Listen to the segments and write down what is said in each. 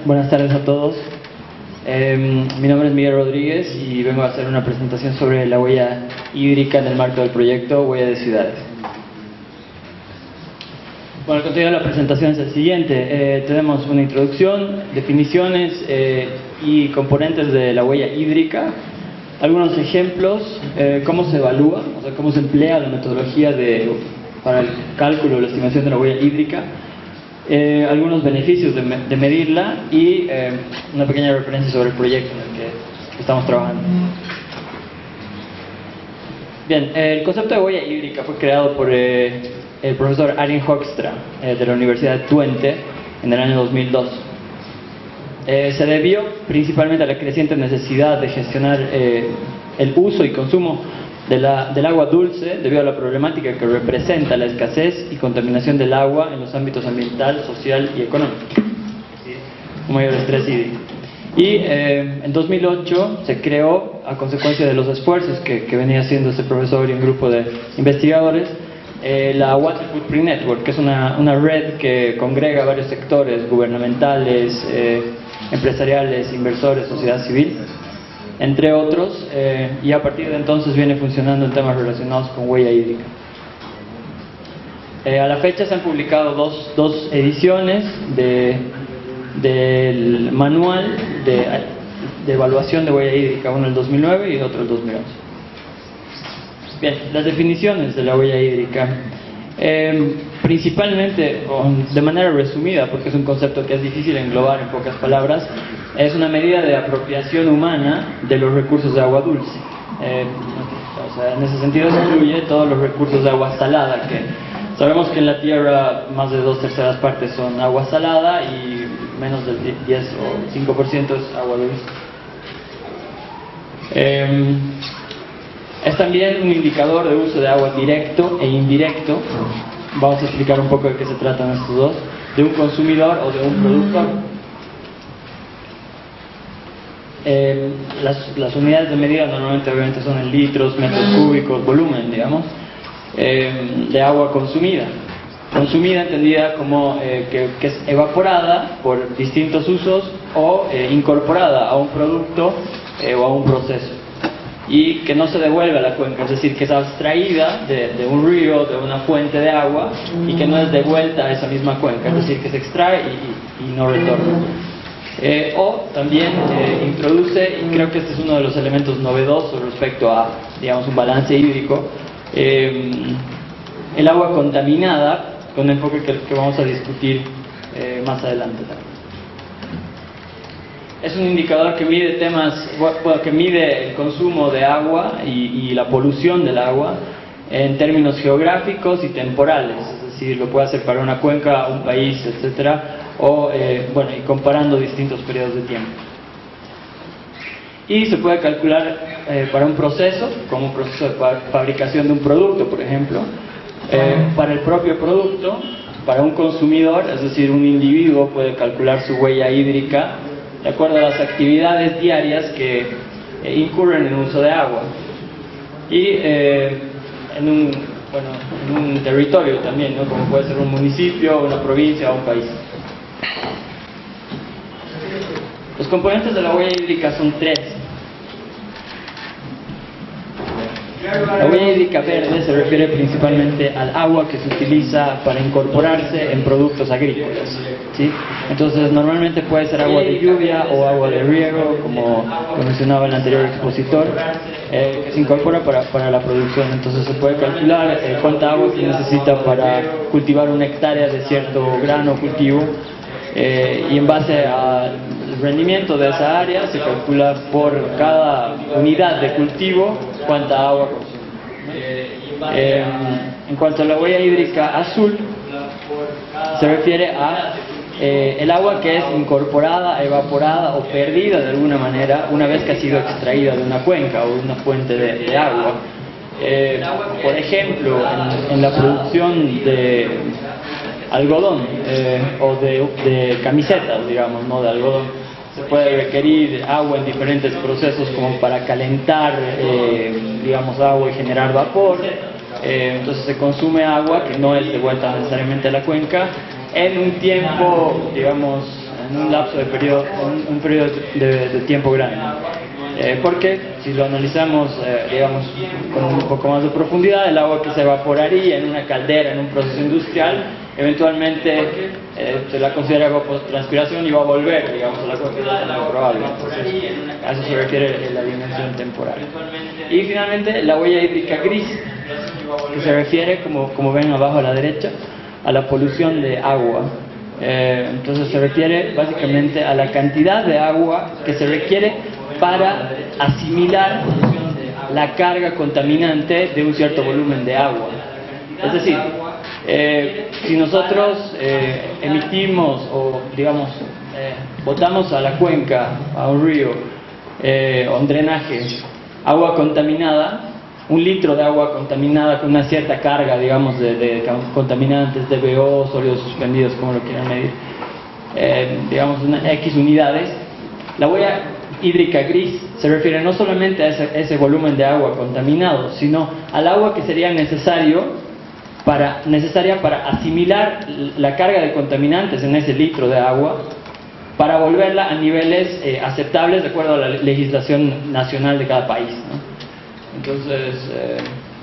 Buenas tardes a todos. Mi nombre es Miguel Rodríguez y vengo a hacer una presentación sobre la huella hídrica en el marco del proyecto Huella de Ciudades. Bueno, el contenido de la presentación es el siguiente. Tenemos una introducción, definiciones y componentes de la huella hídrica, algunos ejemplos, cómo se evalúa, o sea, cómo se emplea la metodología para el cálculo o la estimación de la huella hídrica, algunos beneficios de medirla y una pequeña referencia sobre el proyecto en el que estamos trabajando. Bien, el concepto de huella hídrica fue creado por el profesor Arjen Hoekstra de la Universidad de Twente en el año 2002. Se debió principalmente a la creciente necesidad de gestionar el uso y consumo del agua dulce debido a la problemática que representa la escasez y contaminación del agua en los ámbitos ambiental, social y económico. Un mayor estrés hídrico. Y en 2008 se creó, a consecuencia de los esfuerzos que venía haciendo este profesor y un grupo de investigadores, la Water Footprint Network, que es una red que congrega varios sectores gubernamentales, empresariales, inversores, sociedad civil, entre otros, y a partir de entonces viene funcionando en temas relacionados con huella hídrica. A la fecha se han publicado dos ediciones del manual de evaluación de huella hídrica, uno en el 2009 y otro en el 2011. Bien, las definiciones de la huella hídrica. Principalmente, o de manera resumida, porque es un concepto que es difícil de englobar en pocas palabras, es una medida de apropiación humana de los recursos de agua dulce. O sea, en ese sentido se incluye todos los recursos de agua salada, que sabemos que en la Tierra más de 2/3 partes son agua salada y menos del 10 o 5% es agua dulce. Es también un indicador de uso de agua directo e indirecto. Vamos a explicar un poco de qué se tratan estos dos, de un consumidor o de un productor. Las unidades de medida normalmente obviamente son en litros, metros cúbicos, volumen, digamos, de agua consumida. Consumida entendida como que es evaporada por distintos usos o incorporada a un producto o a un proceso, y que no se devuelve a la cuenca, es decir, que es abstraída de un río, de una fuente de agua, y que no es devuelta a esa misma cuenca, es decir, que se extrae y no retorna. O también introduce, y creo que este es uno de los elementos novedosos respecto a, digamos, un balance hídrico, el agua contaminada, con un enfoque que vamos a discutir más adelante también. Es un indicador que mide que mide el consumo de agua y la polución del agua en términos geográficos y temporales, es decir, lo puede hacer para una cuenca, un país, etcétera, o y comparando distintos periodos de tiempo. Y se puede calcular para un proceso, como un proceso de fabricación de un producto, por ejemplo, para el propio producto, para un consumidor, es decir, un individuo puede calcular su huella hídrica de acuerdo a las actividades diarias que incurren en uso de agua, y en un territorio también, ¿no? Como puede ser un municipio, una provincia o un país. Los componentes de la huella hídrica son tres. La huella hídrica verde se refiere principalmente al agua que se utiliza para incorporarse en productos agrícolas, ¿sí? Entonces normalmente puede ser agua de lluvia o agua de riego, como mencionaba el anterior expositor, que se incorpora para la producción. Entonces se puede calcular cuánta agua se necesita para cultivar una hectárea de cierto grano o cultivo, y en base al rendimiento de esa área se calcula por cada unidad de cultivo cuánta agua consume. En cuanto a la huella hídrica azul, se refiere a el agua que es incorporada, evaporada o perdida de alguna manera una vez que ha sido extraída de una cuenca o de una fuente de agua. Por ejemplo, en la producción de algodón o de camisetas, digamos, no de algodón, se puede requerir agua en diferentes procesos como para calentar, digamos, agua y generar vapor. Entonces se consume agua que no es devuelta necesariamente a la cuenca en un tiempo, digamos, en un lapso de periodo, un periodo de tiempo grande. Porque si lo analizamos, digamos, con un poco más de profundidad, el agua que se evaporaría en una caldera, en un proceso industrial, eventualmente se la considera evapotranspiración y va a volver, digamos, a la cantidad de agua probable. Entonces, a eso se refiere la dimensión temporal. Y finalmente, la huella hídrica gris, que se refiere, como ven abajo a la derecha, a la polución de agua. Entonces se refiere básicamente a la cantidad de agua que se requiere para asimilar la carga contaminante de un cierto volumen de agua. Es decir, si nosotros emitimos o, digamos, botamos a la cuenca, a un río, o un drenaje, agua contaminada, un litro de agua contaminada con una cierta carga, digamos, de contaminantes, de DBO, sólidos suspendidos, como lo quieran medir, digamos, X unidades, la huella hídrica gris se refiere no solamente a ese volumen de agua contaminado, sino al agua que sería necesaria para asimilar la carga de contaminantes en ese litro de agua, para volverla a niveles aceptables de acuerdo a la legislación nacional de cada país, ¿no? Entonces,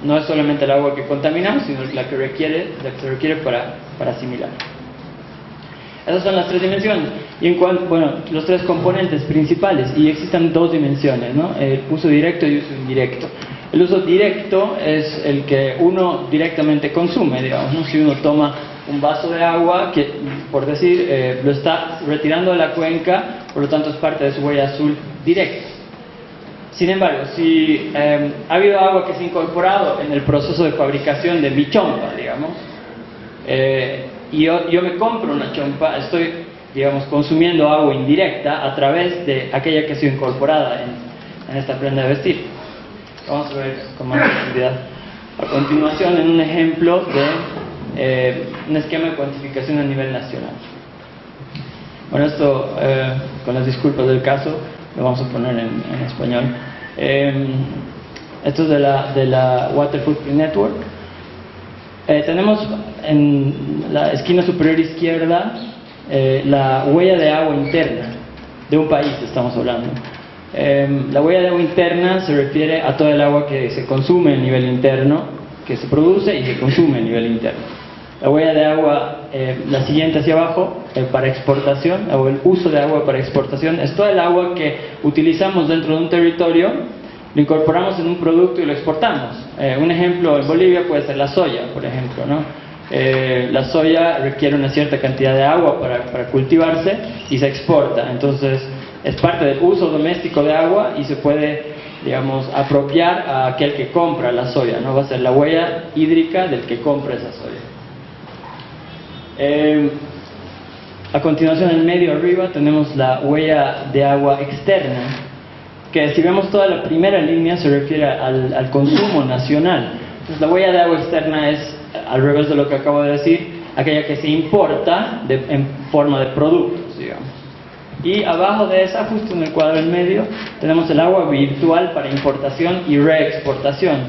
no es solamente el agua que contaminamos, sino la que se requiere para asimilar. Esas son las tres dimensiones. Y los tres componentes principales. Y existen dos dimensiones, ¿no? El uso directo y uso indirecto. El uso directo es el que uno directamente consume, digamos, ¿no? Si uno toma un vaso de agua, que por decir, lo está retirando de la cuenca, por lo tanto es parte de su huella azul directa. Sin embargo, si ha habido agua que se ha incorporado en el proceso de fabricación de mi chompa, digamos, y yo me compro una chompa, estoy, digamos, consumiendo agua indirecta a través de aquella que ha sido incorporada en esta prenda de vestir. Vamos a ver con más profundidad a continuación en un ejemplo de un esquema de cuantificación a nivel nacional. Bueno, esto, con las disculpas del caso, lo vamos a poner en español. Esto es de la Water Footprint Network. Tenemos en la esquina superior izquierda la huella de agua interna de un país, estamos hablando. La huella de agua interna se refiere a todo el agua que se consume a nivel interno, que se produce y se consume a nivel interno. La huella de agua, la siguiente hacia abajo, para exportación, o el uso de agua para exportación, es todo el agua que utilizamos dentro de un territorio, lo incorporamos en un producto y lo exportamos. Un ejemplo en Bolivia puede ser la soya, por ejemplo, ¿no? La soya requiere una cierta cantidad de agua para cultivarse y se exporta. Entonces, es parte del uso doméstico de agua y se puede, digamos, apropiar a aquel que compra la soya, ¿no? Va a ser la huella hídrica del que compra esa soya. A continuación, en medio arriba tenemos la huella de agua externa, que si vemos toda la primera línea se refiere al consumo nacional. Entonces la huella de agua externa es, al revés de lo que acabo de decir, aquella que se importa en forma de productos, digamos. Y abajo de esa, justo en el cuadro en medio, tenemos el agua virtual para importación y reexportación,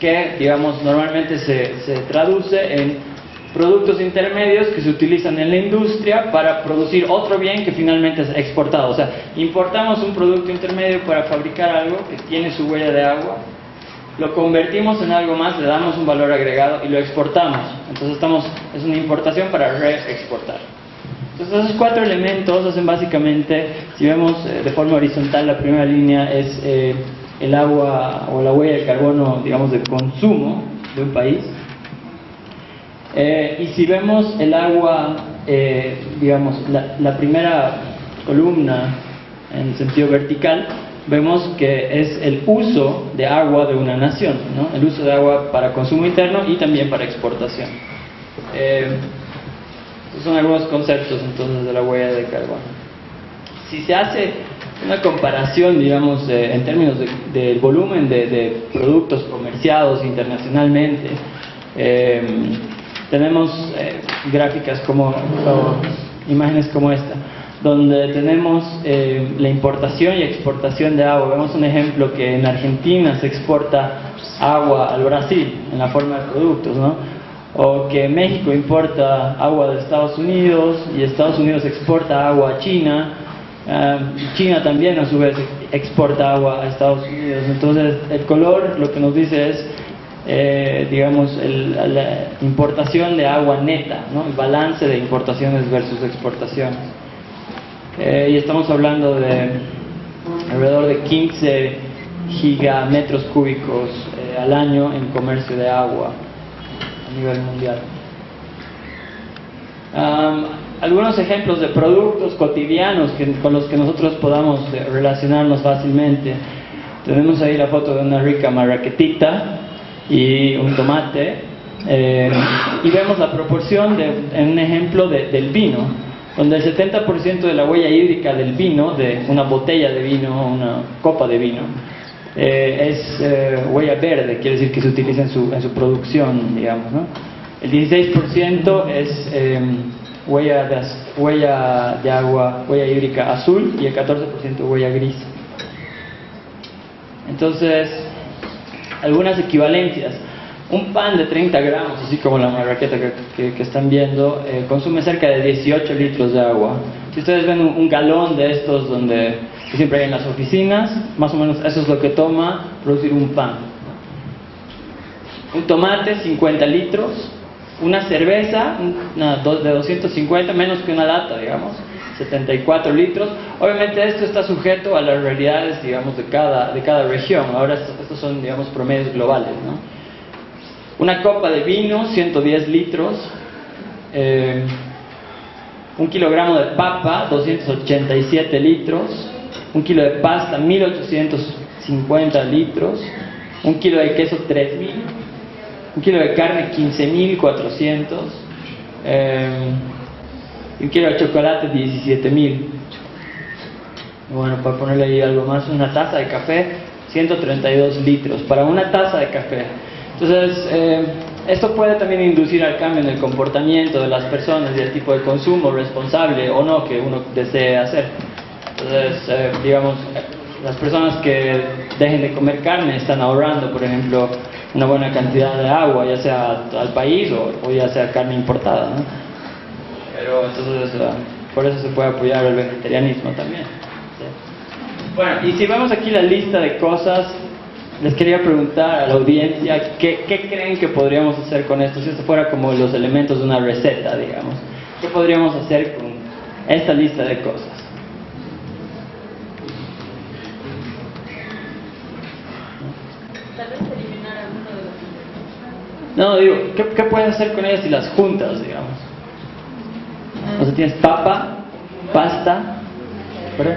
que, digamos, normalmente se traduce en productos intermedios que se utilizan en la industria para producir otro bien que finalmente es exportado. O sea, importamos un producto intermedio para fabricar algo que tiene su huella de agua, lo convertimos en algo más, le damos un valor agregado y lo exportamos. Entonces es una importación para reexportar. Entonces esos cuatro elementos hacen básicamente, si vemos de forma horizontal, la primera línea es el agua o la huella de carbono, digamos, de consumo de un país. Y si vemos el agua, digamos, la primera columna en sentido vertical, vemos que es el uso de agua de una nación, ¿no? El uso de agua para consumo interno y también para exportación. Estos son algunos conceptos entonces de la huella de carbono. Si se hace una comparación, digamos, en términos del volumen de productos comerciados internacionalmente, tenemos gráficas o imágenes como esta, donde tenemos la importación y exportación de agua. Vemos un ejemplo que en Argentina se exporta agua al Brasil en la forma de productos, ¿no? o que México importa agua de Estados Unidos y Estados Unidos exporta agua a China. China también a su vez exporta agua a Estados Unidos. Entonces el color lo que nos dice es digamos la importación de agua neta, ¿no? El balance de importaciones versus exportaciones. Y estamos hablando de alrededor de 15 gigametros cúbicos al año en comercio de agua a nivel mundial. Algunos ejemplos de productos cotidianos con los que nosotros podamos relacionarnos fácilmente. Tenemos ahí la foto de una rica marraquetita y un tomate, y vemos la proporción en un ejemplo del vino, donde el 70% de la huella hídrica del vino, de una botella de vino, una copa de vino, es huella verde, quiere decir que se utiliza en su producción, digamos, ¿no? El 16% es huella de agua, huella hídrica azul, y el 14% huella gris. Entonces, algunas equivalencias. Un pan de 30 gramos, así como la marraqueta que están viendo, consume cerca de 18 litros de agua. Si ustedes ven un galón de estos que siempre hay en las oficinas, más o menos eso es lo que toma producir un pan. Un tomate, 50 litros. Una cerveza, de 250, menos que una lata, digamos, 74 litros. Obviamente esto está sujeto a las realidades, digamos, de cada región. Ahora estos son, digamos, promedios globales, ¿no? Una copa de vino, 110 litros. Un kilogramo de papa, 287 litros. Un kilo de pasta, 1850 litros. Un kilo de queso, 3000. Un kilo de carne, 15.400. Un kilo de chocolate, 17.000. Bueno, para ponerle ahí algo más, una taza de café, 132 litros para una taza de café. Entonces, esto puede también inducir al cambio en el comportamiento de las personas y el tipo de consumo responsable o no que uno desee hacer. Entonces, digamos, las personas que dejen de comer carne están ahorrando, por ejemplo, una buena cantidad de agua, ya sea al país o ya sea carne importada, ¿no? Pero entonces, por eso se puede apoyar el vegetarianismo también, ¿sí? Bueno, y si vemos aquí la lista de cosas, les quería preguntar a la audiencia ¿qué creen que podríamos hacer con esto? Si esto fuera como los elementos de una receta, digamos, ¿qué podríamos hacer con esta lista de cosas? Tal vez eliminar alguno de los... No, digo, ¿qué puedes hacer con ellas si las juntas, digamos? O sea, tienes papa, pasta, ¿pero?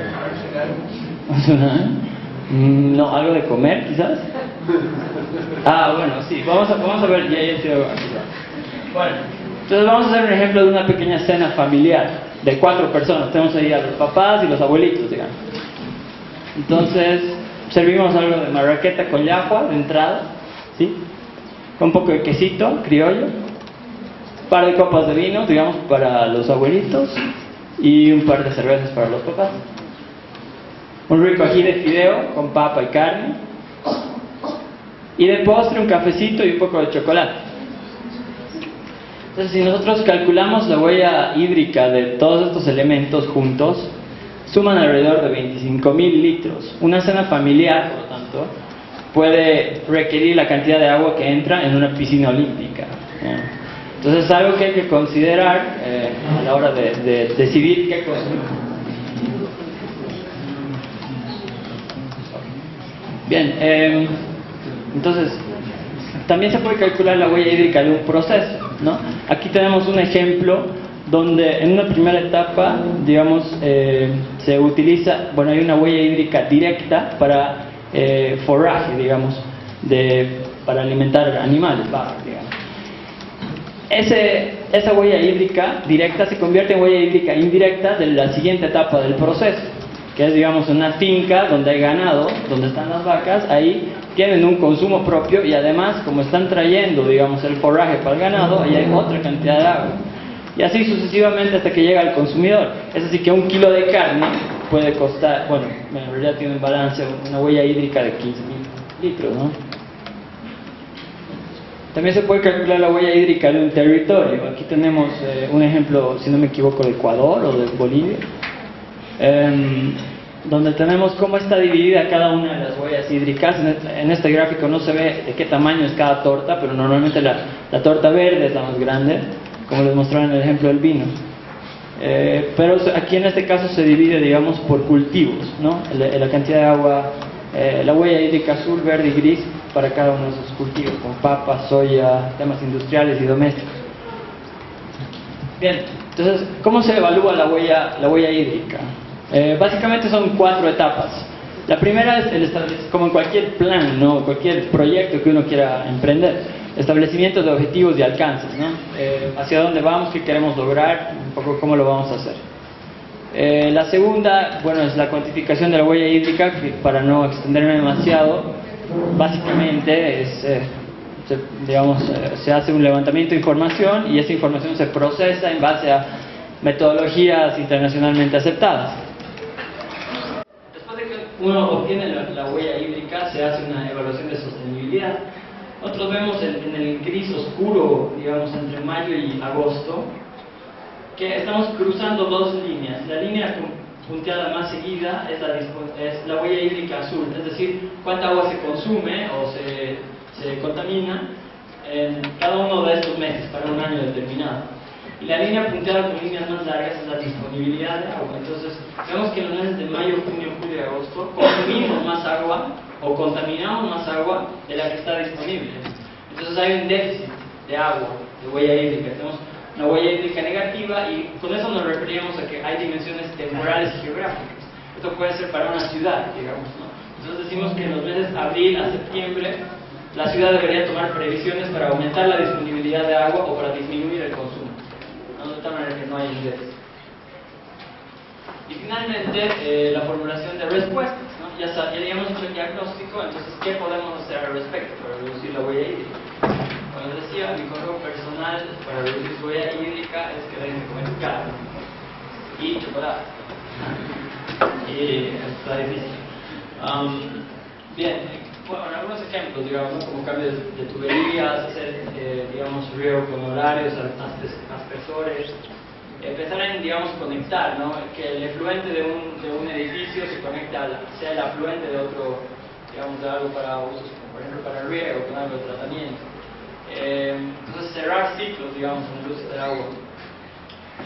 No, algo de comer, quizás. Bueno, sí, vamos a ver, ya estoy aquí. Bueno, entonces vamos a hacer un ejemplo de una pequeña cena familiar de 4 personas. Tenemos ahí a los papás y los abuelitos, digamos. Entonces, servimos algo de marraqueta con llajua de entrada, ¿sí? Con un poco de quesito criollo, un par de copas de vino, digamos, para los abuelitos, y un par de cervezas para los papás. Un rico ají de fideo con papa y carne, y de postre un cafecito y un poco de chocolate. Entonces, si nosotros calculamos la huella hídrica de todos estos elementos juntos, suman alrededor de 25.000 litros. Una cena familiar, por lo tanto, puede requerir la cantidad de agua que entra en una piscina olímpica. Entonces es algo que hay que considerar a la hora de decidir qué consumir. Bien, entonces también se puede calcular la huella hídrica de un proceso, ¿no? Aquí tenemos un ejemplo donde en una primera etapa, digamos, se utiliza, hay una huella hídrica directa para forraje, digamos, para alimentar animales, digamos. Esa huella hídrica directa se convierte en huella hídrica indirecta de la siguiente etapa del proceso, que es, digamos, una finca donde hay ganado, donde están las vacas. Ahí tienen un consumo propio y además, como están trayendo, digamos, el forraje para el ganado, ahí hay otra cantidad de agua. Y así sucesivamente hasta que llega al consumidor. Es así que 1 kilo de carne puede costar, en realidad tiene un balance, una huella hídrica de 15.000 litros, ¿no? También se puede calcular la huella hídrica de un territorio. Aquí tenemos un ejemplo, si no me equivoco, de Ecuador o de Bolivia, donde tenemos cómo está dividida cada una de las huellas hídricas. En este gráfico no se ve de qué tamaño es cada torta, pero normalmente la torta verde es la más grande, como les mostraron en el ejemplo del vino. Pero aquí en este caso se divide, digamos, por cultivos, ¿no? La cantidad de agua, la huella hídrica azul, verde y gris para cada uno de esos cultivos, con papa, soya, temas industriales y domésticos. Bien, entonces, ¿cómo se evalúa la huella hídrica? Básicamente son 4 etapas. La primera es como en cualquier plan, ¿no? Cualquier proyecto que uno quiera emprender, establecimiento de objetivos y alcances, ¿no? Hacia dónde vamos, qué queremos lograr, un poco cómo lo vamos a hacer. La segunda, bueno, es la cuantificación de la huella hídrica, que para no extenderme demasiado, básicamente se hace un levantamiento de información y esa información se procesa en base a metodologías internacionalmente aceptadas. Después de que uno obtiene la huella hídrica, se hace una evaluación de sostenibilidad. Nosotros vemos en el gris oscuro, digamos, entre mayo y agosto, que estamos cruzando 2 líneas. La línea punteada más seguida es la huella hídrica azul, es decir, cuánta agua se consume o se contamina en cada uno de estos meses para un año determinado. Y la línea punteada con líneas más largas es la disponibilidad de agua. Entonces, vemos que en los meses de mayo, junio, julio y agosto consumimos más agua o contaminamos más agua de la que está disponible. Entonces hay un déficit de agua, de huella hídrica. Tenemos una huella hídrica negativa y con eso nos referíamos a que hay dimensiones temporales y geográficas. Esto puede ser para una ciudad, digamos, ¿no? Entonces decimos que en los meses abril a septiembre la ciudad debería tomar previsiones para aumentar la disponibilidad de agua o para disminuir el consumo, ¿no? De tal manera que no hay un déficit. Y finalmente, la formulación de respuestas, ¿no? Ya habíamos hecho el diagnóstico, entonces, ¿qué podemos hacer al respecto para reducir la huella hídrica? Como les decía, mi consejo personal para reducir su huella hídrica es que dejen de comer carne y chocolate. Y está difícil. Bien, bueno, algunos ejemplos, digamos, ¿no? Como cambios de tuberías, hacer, digamos, riego con horarios, aspersores. Empezar en, digamos, conectar, ¿no? Que el efluente de un edificio se conecte sea el afluente de otro, digamos, de algo para usos, como por ejemplo para el riego, con algo de tratamiento. Entonces cerrar ciclos, digamos, en el uso del agua.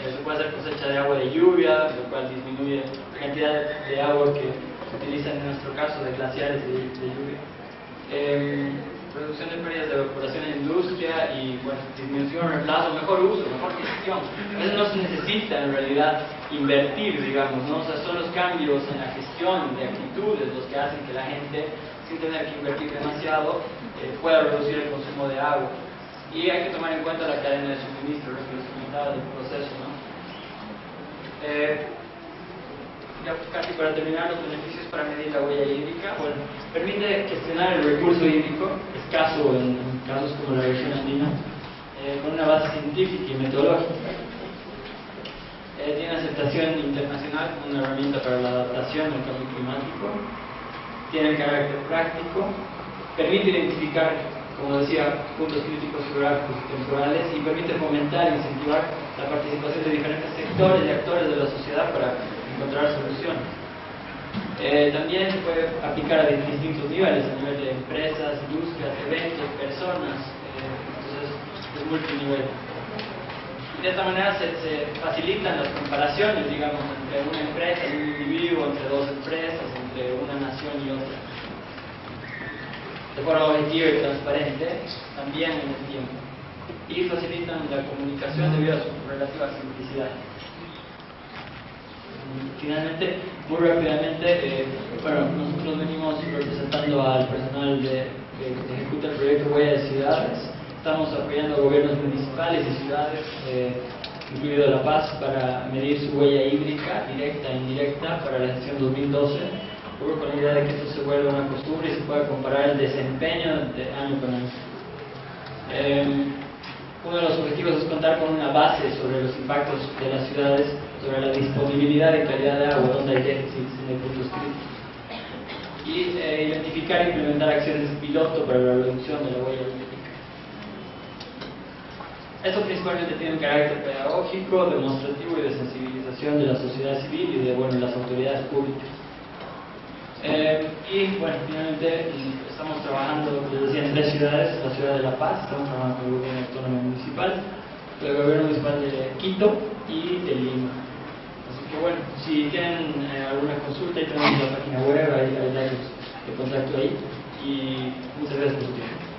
Se puede hacer cosecha de agua de lluvia, lo cual disminuye la cantidad de agua que se utiliza en nuestro caso de glaciares de lluvia. Reducción de pérdidas de evaporación en industria y, bueno, disminución, reemplazo, mejor uso, mejor gestión. A veces no se necesita en realidad invertir, digamos, ¿no? O sea, son los cambios en la gestión de actitudes los que hacen que la gente, sin tener que invertir demasiado, pueda reducir el consumo de agua. Y hay que tomar en cuenta la cadena de suministro, lo que les comentaba del proceso, ¿no? Ya casi para terminar, los beneficios para medir la huella hídrica. Bueno, permite gestionar el recurso hídrico, escaso en casos como la región andina, con una base científica y metodológica. Tiene aceptación internacional como una herramienta para la adaptación al cambio climático. Tiene carácter práctico. Permite identificar, como decía, puntos críticos geográficos y temporales, y permite fomentar e incentivar la participación de diferentes sectores y actores de la sociedad para encontrar soluciones. También se puede aplicar a distintos niveles, a nivel de empresas, industrias, eventos, personas, entonces es multinivel. De esta manera se facilitan las comparaciones, digamos, entre una empresa y un individuo, entre 2 empresas, entre una nación y otra, de forma objetiva y transparente, también en el tiempo, y facilitan la comunicación debido a su relativa simplicidad. Finalmente, muy rápidamente, bueno, nosotros venimos representando al personal que ejecuta el proyecto Huella de Ciudades. Estamos apoyando a gobiernos municipales y ciudades, incluido La Paz, para medir su huella hídrica, directa e indirecta, para la gestión 2012, con la idea de que esto se vuelva una costumbre y se pueda comparar el desempeño de año con año. Uno de los objetivos es contar con una base sobre los impactos de las ciudades, sobre la disponibilidad y calidad de agua, donde hay déficits y puntos críticos. Y identificar e implementar acciones piloto para la reducción de la huella hídrica. Esto principalmente tiene un carácter pedagógico, demostrativo y de sensibilización de la sociedad civil y de las autoridades públicas. Y bueno, finalmente estamos trabajando, como les decía, en 3 ciudades: la ciudad de La Paz, estamos trabajando con el gobierno autónomo municipal, el gobierno municipal de Quito y de Lima. Así que bueno, si tienen alguna consulta, ahí tenemos la página web, hay datos de contacto ahí, y muchas gracias por su tiempo.